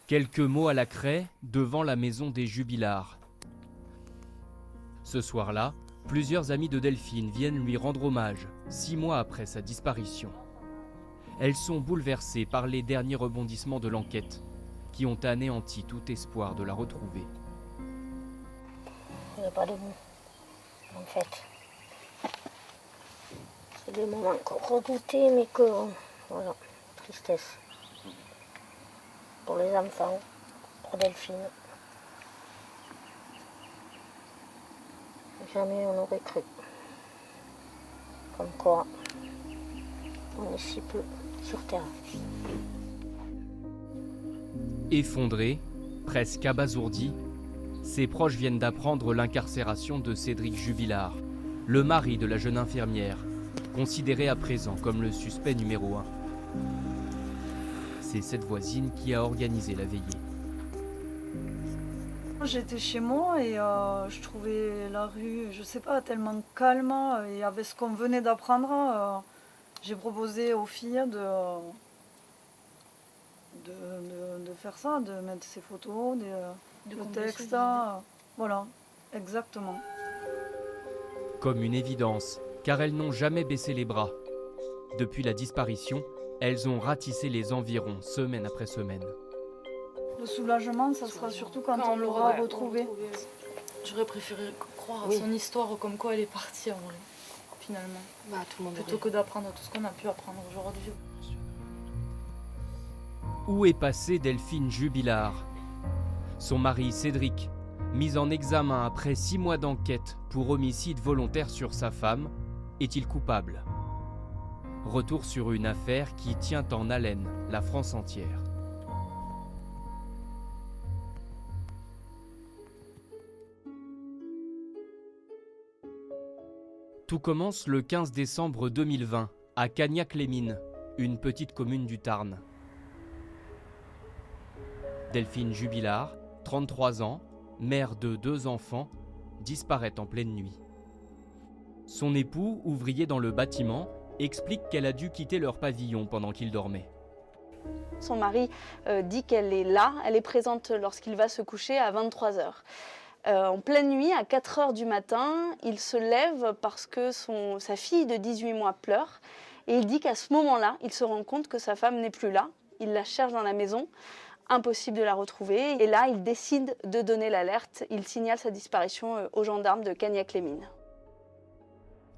Quelques mots à la craie devant la maison des Jubilard. Ce soir-là, plusieurs amis de Delphine viennent lui rendre hommage, 6 mois après sa disparition. Elles sont bouleversées par les derniers rebondissements de l'enquête, qui ont anéanti tout espoir de la retrouver. Il n'y a pas de mots, en fait. C'est des moments redoutés, mais que, voilà, tristesse. Pour les enfants, pour Delphine. Jamais on n'aurait cru. Comme quoi, on est si peu sur Terre. Effondré, presque abasourdi, ses proches viennent d'apprendre l'incarcération de Cédric Jubilard, le mari de la jeune infirmière, considéré à présent comme le suspect numéro 1. C'est cette voisine qui a organisé la veillée. J'étais chez moi et je trouvais la rue, je sais pas, tellement calme. Et avec ce qu'on venait d'apprendre, j'ai proposé aux filles de faire ça, de mettre ces photos, le texte. Voilà, exactement. Comme une évidence, car elles n'ont jamais baissé les bras. Depuis la disparition, elles ont ratissé les environs semaine après semaine. Le soulagement, ça sera surtout quand on l'aura retrouvé. J'aurais préféré croire à son histoire comme quoi elle est partie en vrai, finalement. Tout le monde plutôt que d'apprendre tout ce qu'on a pu apprendre aujourd'hui. Où est passée Delphine Jubilard? Son mari Cédric, mis en examen après 6 mois d'enquête pour homicide volontaire sur sa femme, est-il coupable? Retour sur une affaire qui tient en haleine la France entière. Tout commence le 15 décembre 2020 à Cagnac-les-Mines, une petite commune du Tarn. Delphine Jubilard, 33 ans, mère de 2 enfants, disparaît en pleine nuit. Son époux, ouvrier dans le bâtiment, explique qu'elle a dû quitter leur pavillon pendant qu'il dormait. Son mari dit qu'elle est là, elle est présente lorsqu'il va se coucher à 23h. En pleine nuit, à 4h du matin, il se lève parce que sa fille de 18 mois pleure. Et il dit qu'à ce moment-là, il se rend compte que sa femme n'est plus là. Il la cherche dans la maison, impossible de la retrouver. Et là, il décide de donner l'alerte. Il signale sa disparition aux gendarmes de Cagnac-les-Mines.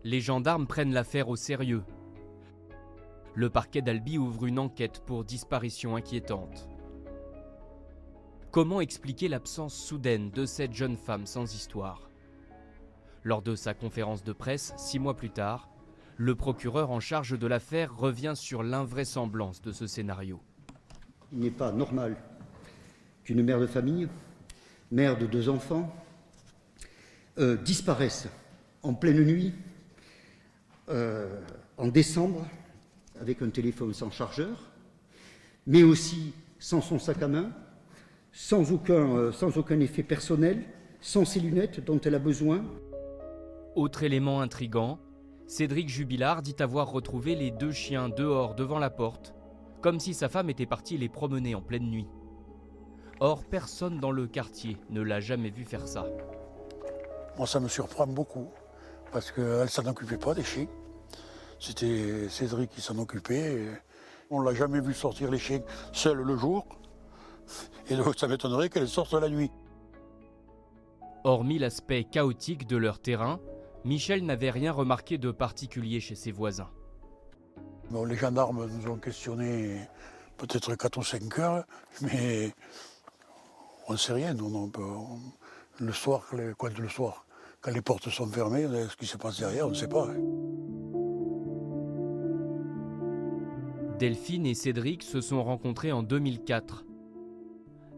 Les gendarmes prennent l'affaire au sérieux. Le parquet d'Albi ouvre une enquête pour disparition inquiétante. Comment expliquer l'absence soudaine de cette jeune femme sans histoire? Lors de sa conférence de presse, 6 mois plus tard, le procureur en charge de l'affaire revient sur l'invraisemblance de ce scénario. Il n'est pas normal qu'une mère de famille, mère de 2 enfants, disparaisse en pleine nuit, en décembre, avec un téléphone sans chargeur, mais aussi sans son sac à main, sans aucun effet personnel, sans ses lunettes dont elle a besoin. Autre élément intriguant, Cédric Jubilard dit avoir retrouvé les 2 chiens dehors devant la porte, comme si sa femme était partie les promener en pleine nuit. Or, personne dans le quartier ne l'a jamais vu faire ça. Moi, ça me surprend beaucoup, parce qu'elle ne s'en occupait pas des chiens. C'était Cédric qui s'en occupait. On ne l'a jamais vu sortir les chiens seul le jour. Et donc ça m'étonnerait qu'elle sorte la nuit. Hormis l'aspect chaotique de leur terrain, Michel n'avait rien remarqué de particulier chez ses voisins. Bon, les gendarmes nous ont questionnés peut-être 4 ou 5 heures, mais on ne sait rien. Le soir, quand les portes sont fermées, ce qui se passe derrière, on ne sait pas. Delphine et Cédric se sont rencontrés en 2004.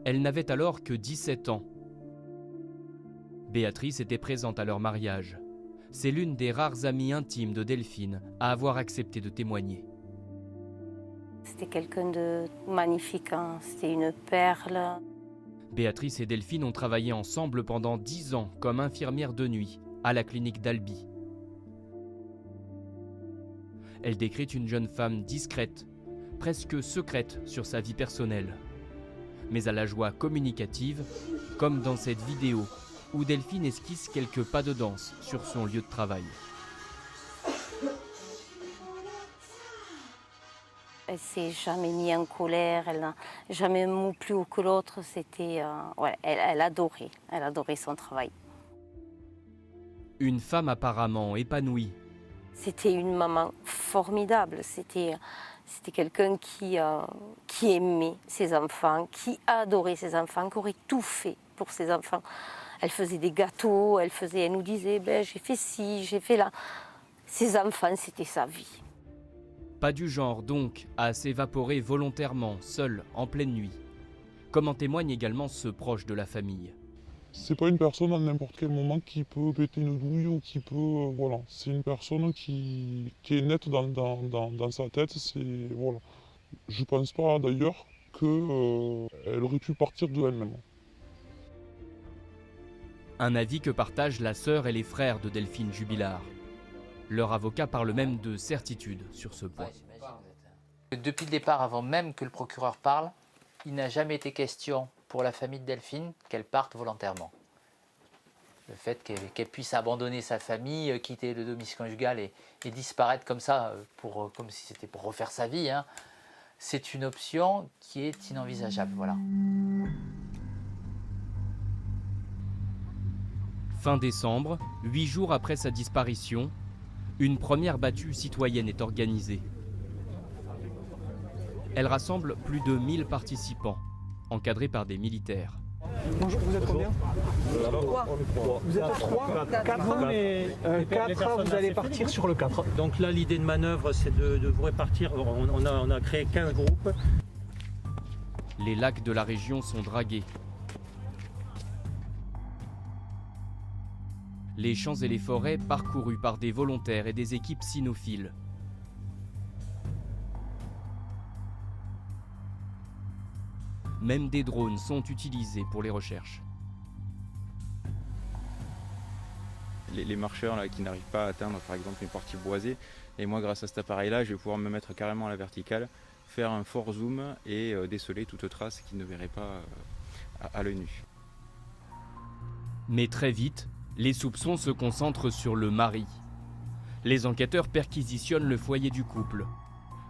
Elle n'avait alors que 17 ans. Béatrice était présente à leur mariage. C'est l'une des rares amies intimes de Delphine à avoir accepté de témoigner. C'était quelqu'un de magnifique, hein. C'était une perle. Béatrice et Delphine ont travaillé ensemble pendant 10 ans comme infirmières de nuit à la clinique d'Albi. Elle décrit une jeune femme discrète, presque secrète sur sa vie personnelle. mais à la joie communicative, comme dans cette vidéo où Delphine esquisse quelques pas de danse sur son lieu de travail. Elle s'est jamais mise en colère, elle n'a jamais un mot plus haut que l'autre. C'était, elle adorait son travail. Une femme apparemment épanouie. C'était une maman formidable. C'était quelqu'un qui aimait ses enfants, qui adorait ses enfants, qui aurait tout fait pour ses enfants. Elle faisait des gâteaux, elle nous disait j'ai fait ci, j'ai fait là. Ses enfants, c'était sa vie. Pas du genre donc à s'évaporer volontairement, seule, en pleine nuit. Comme en témoigne également ce proche de la famille. C'est pas une personne à n'importe quel moment qui peut péter une douille ou qui peut... voilà. C'est une personne qui est nette dans sa tête. Voilà. Je pense pas d'ailleurs qu'elle aurait pu partir de elle-même. Un avis que partagent la sœur et les frères de Delphine Jubilard. Leur avocat parle même de certitude sur ce point. Depuis le départ, avant même que le procureur parle, il n'a jamais été question pour la famille de Delphine qu'elle parte volontairement. Le fait qu'elle puisse abandonner sa famille, quitter le domicile conjugal et disparaître comme ça, comme si c'était pour refaire sa vie, hein, c'est une option qui est inenvisageable. Voilà. Fin décembre, 8 jours après sa disparition, une première battue citoyenne est organisée. Elle rassemble plus de 1000 participants, encadrés par des militaires. Bonjour, vous êtes combien? Vous êtes 3, 4, mais 4, vous allez partir sur le 4. Donc là, l'idée de manœuvre, c'est de vous répartir. On a créé 15 groupes. Les lacs de la région sont dragués. Les champs et les forêts parcourus par des volontaires et des équipes cynophiles. Même des drones sont utilisés pour les recherches. Les marcheurs là, qui n'arrivent pas à atteindre par exemple une partie boisée, et moi grâce à cet appareil-là, je vais pouvoir me mettre carrément à la verticale, faire un fort zoom et déceler toute trace qu'ils ne verraient pas à l'œil nu. Mais très vite, les soupçons se concentrent sur le mari. Les enquêteurs perquisitionnent le foyer du couple.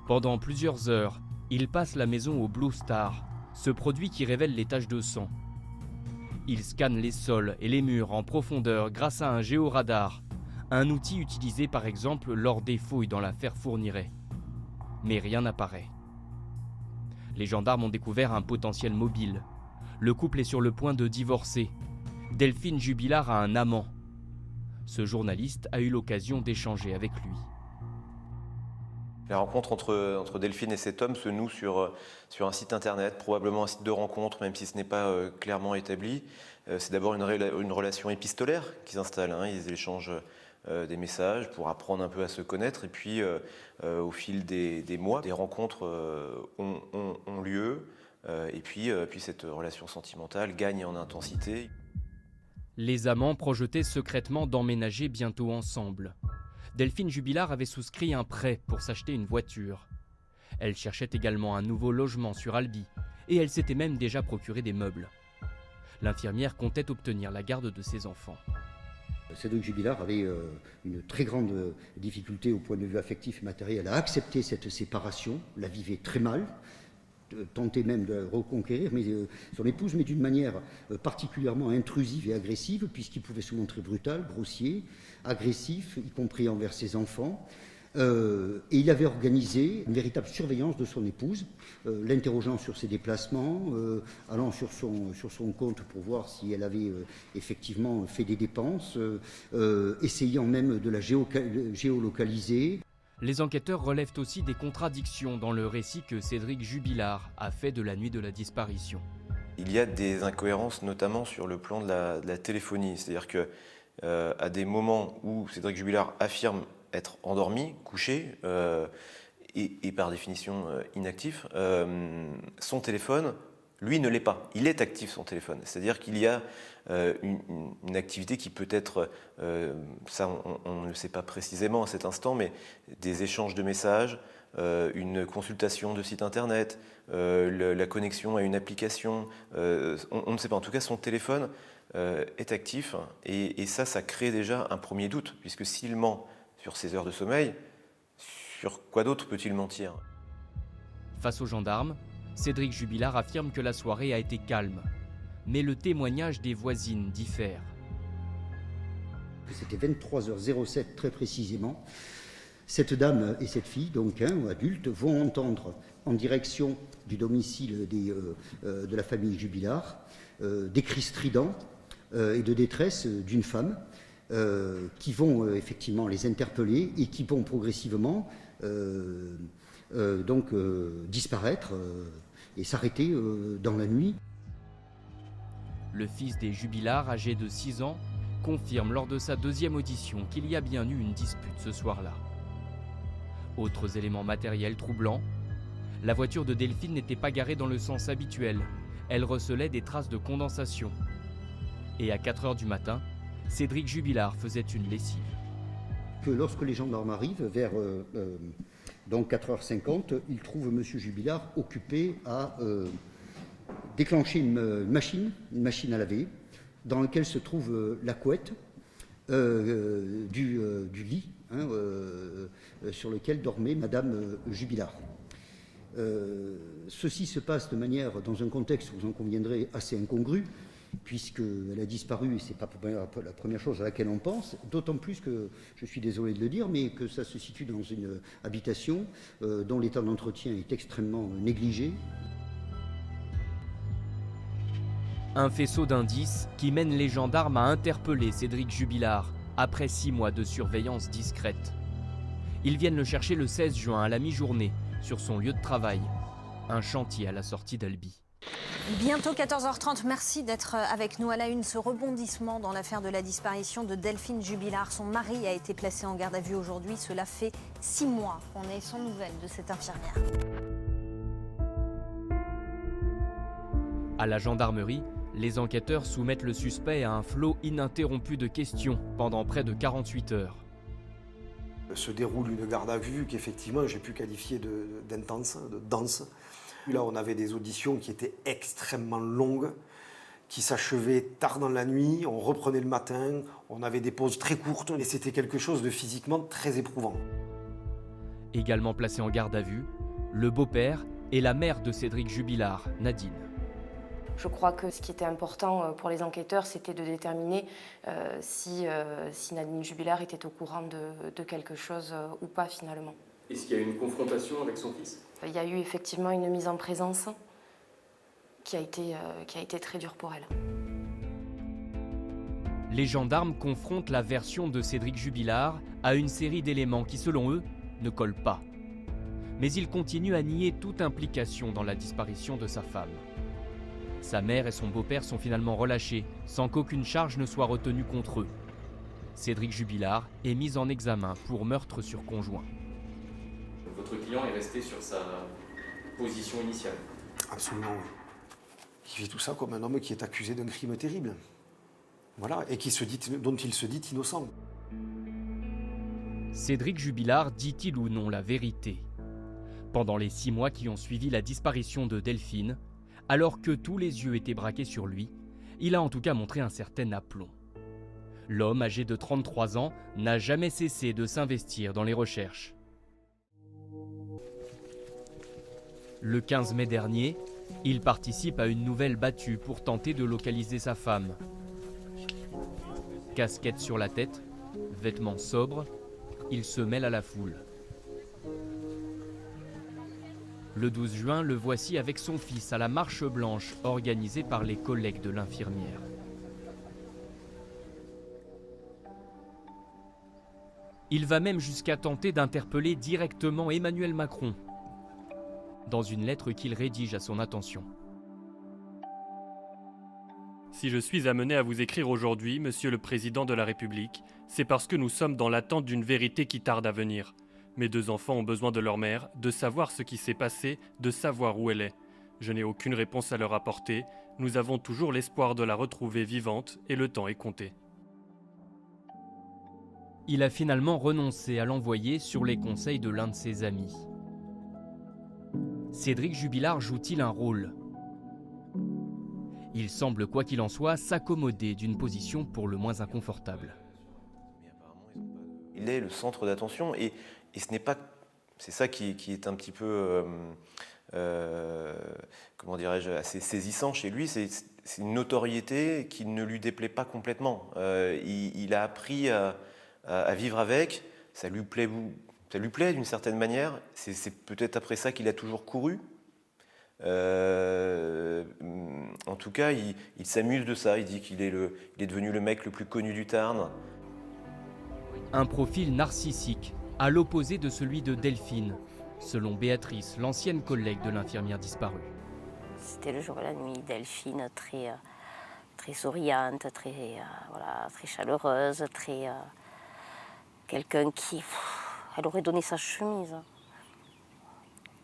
Pendant plusieurs heures, ils passent la maison au Blue Star, ce produit qui révèle les taches de sang. Ils scannent les sols et les murs en profondeur grâce à un géoradar, un outil utilisé par exemple lors des fouilles dans l'affaire Fourniret. Mais rien n'apparaît. Les gendarmes ont découvert un potentiel mobile. Le couple est sur le point de divorcer. Delphine Jubilard a un amant. Ce journaliste a eu l'occasion d'échanger avec lui. La rencontre entre Delphine et cet homme se noue sur un site internet, probablement un site de rencontre, même si ce n'est pas clairement établi. C'est d'abord une relation épistolaire qui s'installe. Ils échangent des messages pour apprendre un peu à se connaître. Et puis, au fil des mois, des rencontres ont lieu. Et puis cette relation sentimentale gagne en intensité. Les amants projetaient secrètement d'emménager bientôt ensemble. Delphine Jubilard avait souscrit un prêt pour s'acheter une voiture. Elle cherchait également un nouveau logement sur Albi et elle s'était même déjà procuré des meubles. L'infirmière comptait obtenir la garde de ses enfants. Cédric Jubilard avait une très grande difficulté au point de vue affectif et matériel à accepter cette séparation, la vivait très mal, tentait même de reconquérir son épouse, mais d'une manière particulièrement intrusive et agressive, puisqu'il pouvait se montrer brutal, grossier, agressif, y compris envers ses enfants. Et il avait organisé une véritable surveillance de son épouse, l'interrogeant sur ses déplacements, allant sur son compte pour voir si elle avait effectivement fait des dépenses, essayant même de la géolocaliser. Les enquêteurs relèvent aussi des contradictions dans le récit que Cédric Jubilard a fait de la nuit de la disparition. Il y a des incohérences, notamment sur le plan de la téléphonie. C'est-à-dire qu'à des moments où Cédric Jubilard affirme être endormi, couché, et par définition inactif, son téléphone Lui ne l'est pas. Il est actif son téléphone. C'est-à-dire qu'il y a une activité qui peut être, ça on ne le sait pas précisément à cet instant, mais des échanges de messages, une consultation de site internet, la connexion à une application, on ne sait pas. En tout cas, son téléphone est actif et ça crée déjà un premier doute, puisque s'il ment sur ses heures de sommeil, sur quoi d'autre peut-il mentir? Face aux gendarmes, Cédric Jubilard affirme que la soirée a été calme, mais le témoignage des voisines diffère. C'était 23h07 très précisément. Cette dame et cette fille, donc adultes, vont entendre en direction du domicile de la famille Jubilard des cris stridents et de détresse d'une femme qui vont effectivement les interpeller et qui vont progressivement disparaître et s'arrêter dans la nuit. Le fils des Jubilard, âgé de 6 ans, confirme lors de sa deuxième audition qu'il y a bien eu une dispute ce soir-là. Autres éléments matériels troublants, la voiture de Delphine n'était pas garée dans le sens habituel, elle recelait des traces de condensation. Et à 4h du matin, Cédric Jubilard faisait une lessive. Que lorsque les gendarmes arrivent, vers 4h50, ils trouvent M. Jubilard occupé à déclencher une machine à laver, dans laquelle se trouve la couette du lit sur lequel dormait Madame Jubilard. Ceci se passe de manière, dans un contexte, vous en conviendrez, assez incongru, puisqu'elle a disparu, et ce n'est pas la première chose à laquelle on pense, d'autant plus que, je suis désolé de le dire, mais que ça se situe dans une habitation dont l'état d'entretien est extrêmement négligé. Un faisceau d'indices qui mène les gendarmes à interpeller Cédric Jubilard après 6 mois de surveillance discrète. Ils viennent le chercher le 16 juin à la mi-journée, sur son lieu de travail, un chantier à la sortie d'Albi. Bientôt 14h30, merci d'être avec nous à la une. Ce rebondissement dans l'affaire de la disparition de Delphine Jubilard. Son mari a été placé en garde à vue aujourd'hui. Cela fait 6 mois qu'on est sans nouvelles de cette infirmière. À la gendarmerie, les enquêteurs soumettent le suspect à un flot ininterrompu de questions pendant près de 48 heures. Se déroule une garde à vue qu'effectivement j'ai pu qualifier d'intense, de dense. Là, on avait des auditions qui étaient extrêmement longues, qui s'achevaient tard dans la nuit, on reprenait le matin, on avait des pauses très courtes, et c'était quelque chose de physiquement très éprouvant. Également placé en garde à vue, le beau-père et la mère de Cédric Jubilard, Nadine. Je crois que ce qui était important pour les enquêteurs, c'était de déterminer si Nadine Jubilard était au courant de quelque chose ou pas finalement. Est-ce qu'il y a eu une confrontation avec son fils ? Il y a eu effectivement une mise en présence qui a été très dure pour elle. Les gendarmes confrontent la version de Cédric Jubilard à une série d'éléments qui, selon eux, ne collent pas. Mais ils continuent à nier toute implication dans la disparition de sa femme. Sa mère et son beau-père sont finalement relâchés, sans qu'aucune charge ne soit retenue contre eux. Cédric Jubilard est mis en examen pour meurtre sur conjoint. Votre client est resté sur sa position initiale. Absolument, oui. Il vit tout ça comme un homme qui est accusé d'un crime terrible. Voilà, et dont il se dit innocent. Cédric Jubilard dit-il ou non la vérité? Pendant les 6 mois qui ont suivi la disparition de Delphine, alors que tous les yeux étaient braqués sur lui, il a en tout cas montré un certain aplomb. L'homme, âgé de 33 ans, n'a jamais cessé de s'investir dans les recherches. Le 15 mai dernier, il participe à une nouvelle battue pour tenter de localiser sa femme. Casquette sur la tête, vêtements sobres, il se mêle à la foule. Le 12 juin, le voici avec son fils à la marche blanche organisée par les collègues de l'infirmière. Il va même jusqu'à tenter d'interpeller directement Emmanuel Macron, dans une lettre qu'il rédige à son attention. Si je suis amené à vous écrire aujourd'hui, Monsieur le Président de la République, c'est parce que nous sommes dans l'attente d'une vérité qui tarde à venir. Mes 2 enfants ont besoin de leur mère, de savoir ce qui s'est passé, de savoir où elle est. Je n'ai aucune réponse à leur apporter. Nous avons toujours l'espoir de la retrouver vivante et le temps est compté. Il a finalement renoncé à l'envoyer sur les conseils de l'un de ses amis. Cédric Jubilard joue-t-il un rôle ? Il semble, quoi qu'il en soit, s'accommoder d'une position pour le moins inconfortable. Il est le centre d'attention et ce n'est pas... C'est ça qui est un petit peu, comment dirais-je, assez saisissant chez lui. C'est une notoriété qui ne lui déplaît pas complètement. Il a appris à vivre avec, ça lui plaît d'une certaine manière. C'est peut-être après ça qu'il a toujours couru. En tout cas, il s'amuse de ça. Il dit qu'il est devenu le mec le plus connu du Tarn. Un profil narcissique, à l'opposé de celui de Delphine, selon Béatrice, l'ancienne collègue de l'infirmière disparue. C'était le jour et la nuit. Delphine, très souriante, très chaleureuse, quelqu'un qui... elle aurait donné sa chemise.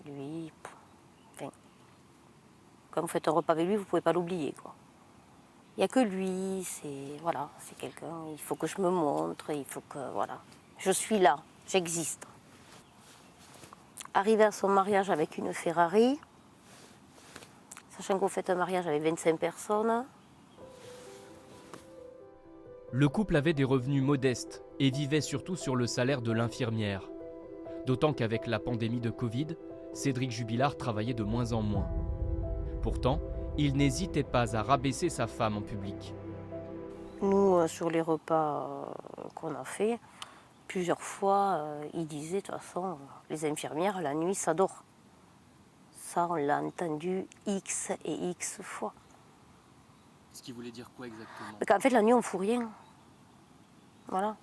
Lui, quand vous faites un repas avec lui, vous ne pouvez pas l'oublier, quoi. Il n'y a que lui, c'est quelqu'un, il faut que je me montre, il faut que, voilà. Je suis là, j'existe. Arrivé à son mariage avec une Ferrari, sachant qu'on fait un mariage avec 25 personnes. Le couple avait des revenus modestes et vivait surtout sur le salaire de l'infirmière. D'autant qu'avec la pandémie de Covid, Cédric Jubilard travaillait de moins en moins. Pourtant, il n'hésitait pas à rabaisser sa femme en public. Nous, sur les repas qu'on a fait, plusieurs fois, il disait, de toute façon, les infirmières, la nuit, ça dort. Ça, on l'a entendu X et X fois. Ce qui voulait dire quoi exactement ? Qu'en fait, la nuit, on ne fout rien. Voilà.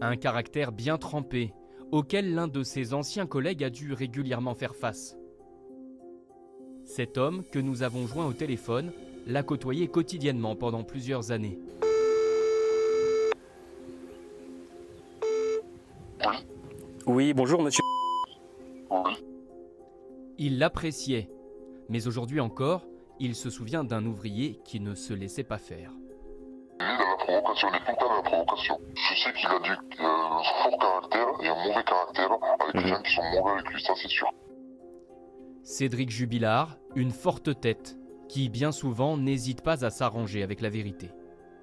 Un caractère bien trempé, auquel l'un de ses anciens collègues a dû régulièrement faire face. Cet homme, que nous avons joint au téléphone, l'a côtoyé quotidiennement pendant plusieurs années. Oui, bonjour monsieur. Il l'appréciait, mais aujourd'hui encore, il se souvient d'un ouvrier qui ne se laissait pas faire. Il est dans la provocation, il est tout le temps dans la provocation. Je sais qu'il a un fort caractère et un mauvais caractère avec des gens qui sont mauvais avec lui, ça c'est sûr. Cédric Jubilard, une forte tête, qui bien souvent n'hésite pas à s'arranger avec la vérité.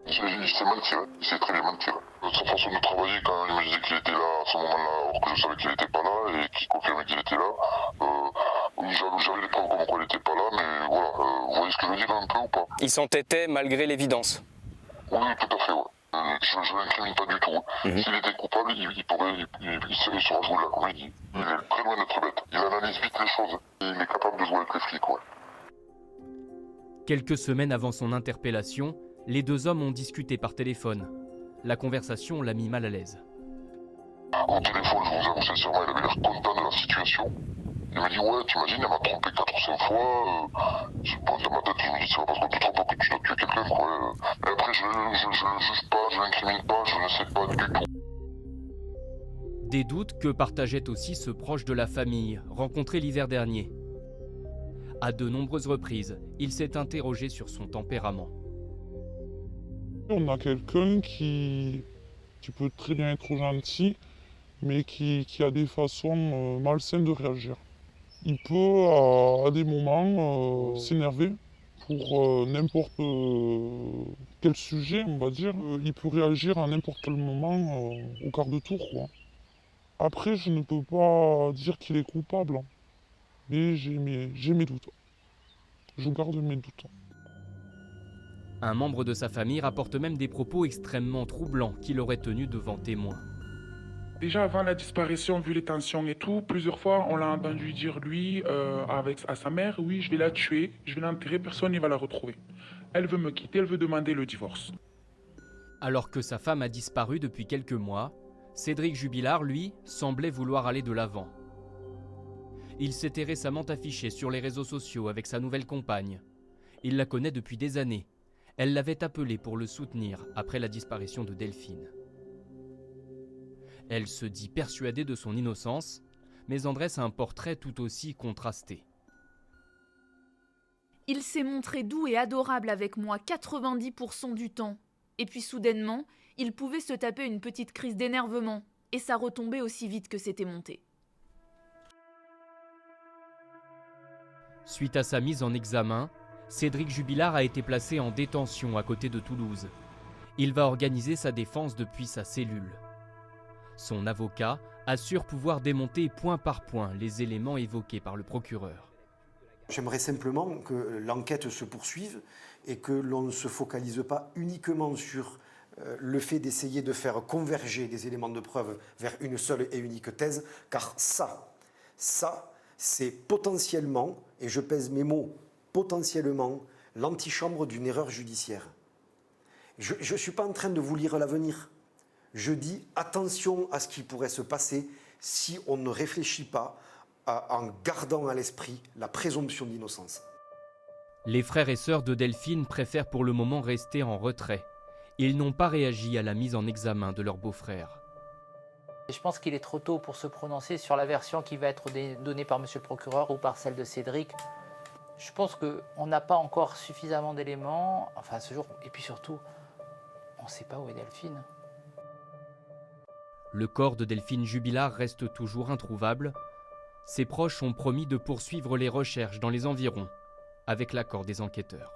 Il sait mentir, il sait très bien mentir. Sa façon de travailler, quand il me disait qu'il était là à ce moment-là, alors que je savais qu'il n'était pas là, et qu'il confirmait qu'il était là, j'avais les preuves comme quoi il n'était pas là, mais voilà, vous voyez ce que je veux dire un peu ou pas? Il s'entêtait malgré l'évidence. Oui, tout à fait, ouais. Je ne l'incrimine pas du tout. S'il était coupable, il sera joué là, comme il dit. Il est très loin d'être bête. Il analyse vite les choses. Il est capable de jouer avec les flics, ouais. Quelques semaines avant son interpellation, les deux hommes ont discuté par téléphone. La conversation l'a mis mal à l'aise. Au téléphone, je vous avoue sincèrement, il avait l'air content de la situation. Il m'a dit, ouais, t'imagines, elle m'a trompé 4 ou 5 fois. Je pense dans ma tête, je me dis, c'est pas parce qu'on te trompe que tu dois tuer quelqu'un, quoi. Mais après, je juge pas, je l'incrimine pas, je ne sais pas du tout. Des doutes que partageait aussi ce proche de la famille, rencontré l'hiver dernier. À de nombreuses reprises, il s'est interrogé sur son tempérament. On a quelqu'un qui peut très bien être gentil, mais qui a des façons malsaines de réagir. Il peut, à des moments, s'énerver pour n'importe quel sujet, on va dire. Il peut réagir à n'importe quel moment au quart de tour, quoi. Après, je ne peux pas dire qu'il est coupable, hein, mais j'ai mes doutes. Je garde mes doutes. Un membre de sa famille rapporte même des propos extrêmement troublants qu'il aurait tenus devant témoins. Déjà avant la disparition, vu les tensions et tout, plusieurs fois on l'a entendu dire lui à sa mère, oui je vais la tuer, je vais l'enterrer, personne ne va la retrouver. Elle veut me quitter, elle veut demander le divorce. Alors que sa femme a disparu depuis quelques mois, Cédric Jubilard, lui, semblait vouloir aller de l'avant. Il s'était récemment affiché sur les réseaux sociaux avec sa nouvelle compagne. Il la connaît depuis des années. Elle l'avait appelé pour le soutenir après la disparition de Delphine. Elle se dit persuadée de son innocence, mais en dresse un portrait tout aussi contrasté. Il s'est montré doux et adorable avec moi 90% du temps. Et puis soudainement, il pouvait se taper une petite crise d'énervement. Et ça retombait aussi vite que c'était monté. Suite à sa mise en examen, Cédric Jubilard a été placé en détention à côté de Toulouse. Il va organiser sa défense depuis sa cellule. Son avocat assure pouvoir démonter point par point les éléments évoqués par le procureur. J'aimerais simplement que l'enquête se poursuive et que l'on ne se focalise pas uniquement sur le fait d'essayer de faire converger des éléments de preuve vers une seule et unique thèse, car ça, c'est potentiellement, et je pèse mes mots, potentiellement, l'antichambre d'une erreur judiciaire. Je ne suis pas en train de vous lire l'avenir. Je dis attention à ce qui pourrait se passer si on ne réfléchit pas en gardant à l'esprit la présomption d'innocence. Les frères et sœurs de Delphine préfèrent pour le moment rester en retrait. Ils n'ont pas réagi à la mise en examen de leur beau-frère. Je pense qu'il est trop tôt pour se prononcer sur la version qui va être donnée par monsieur le procureur ou par celle de Cédric. Je pense qu'on n'a pas encore suffisamment d'éléments, enfin à ce jour, et puis surtout, on ne sait pas où est Delphine. Le corps de Delphine Jubilard reste toujours introuvable. Ses proches ont promis de poursuivre les recherches dans les environs, avec l'accord des enquêteurs.